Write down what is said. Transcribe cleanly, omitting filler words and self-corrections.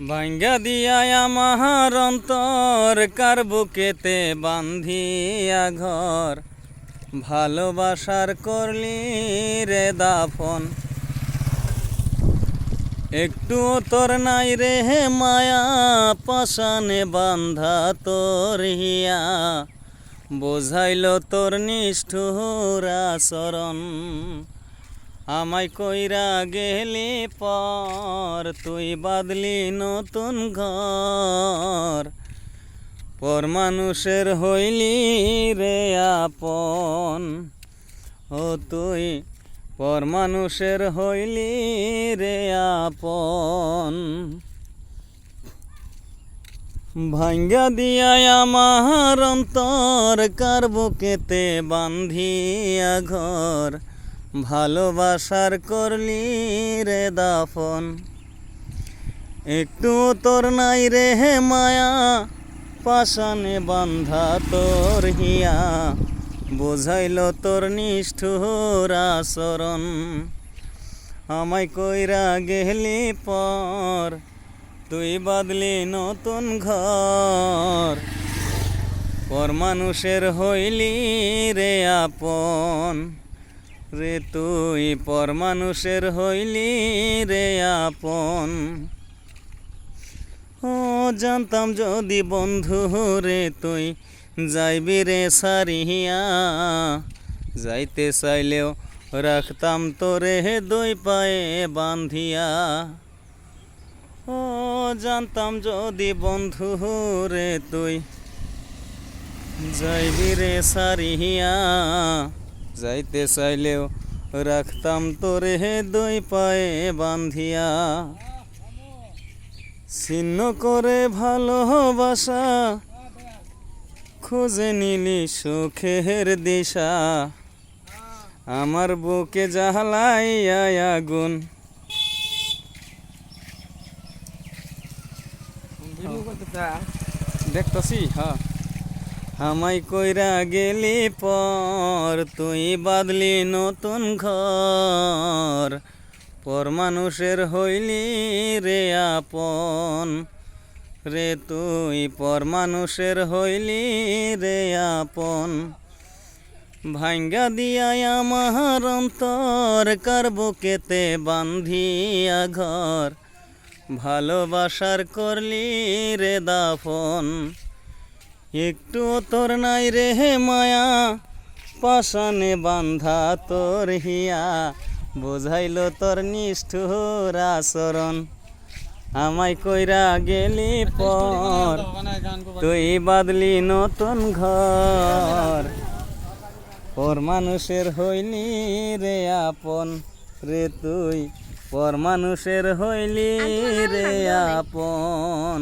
ভাঙ্গা দিয়া আমার অন্তর কার বুকেতে বান্ধিয়া ঘর, ভালোবাসার করলি রে দাফন। একটু তোর নাই রে মায়া, পাশানে বান্ধা তোর হিয়া, বোঝাইল তোর নিষ্ঠুর আচরণ। আমায় কইরা গেলি পর, তুই বাদলি নতুন ঘর, পর মানুষের হইলি রে আপন। ও তুই পর মানুষের হইলি রে আপন। ভাঙ্গা দিয়া আমার অন্তর কার বুকেতে বান্ধিয়া ঘর, ভালোবাসার করলি রে দাফন। একটু তোর নাই রে মায়া, পাশানে বান্ধা তোর হিয়া, বোঝাইল তোর নিষ্ঠুর আচরণ। আমায় কইরা গেলি পর, তুই বাদলি নতুন ঘর, পর মানুষের হইলি রে আপন। রে তুই পর মানুষের হইলি রে আপন। ও জানতাম যদি বন্ধু রে তুই যাইবি রে সারিয়া, যাইতে চাইলেও রাখতাম তোরে দুই পায়ে বান্ধিয়া। ও জানতাম যদি বন্ধু রে তুই যাইবি রে সারিয়া, যাইতে চাইলেও রাখতাম তোরে দুই পায়ে বান্ধিয়া। ছিন্ন করে ভালোবাসা, খুঁজে নিলি সুখের দিশা, আমার বুকে জ্বালাইয়া আগুন। দেখতেছি হ্যাঁ। আমায় কইরা গেলি পর, তুই বাদলি নতুন ঘর, পর মানুষের হইলি রে আপন। রে তুই পর মানুষের হইলি রে আপন। ভাঙ্গা দিয়া আমার অন্তর কার বুকেতে বান্ধিয়া ঘর, ভালোবাসার করলি রে দাফন। একটু তোর নাই রে মায়া, পাশানে বান্ধা তোর হিয়া, বোঝাইল তোর নিষ্ঠুর আচরণ। আমায় কইরা গেলি পর, তুই বাদলি নতুন ঘর, পর মানুষের হইলি রে আপন। রে তুই পর মানুষের হইলি রে আপন।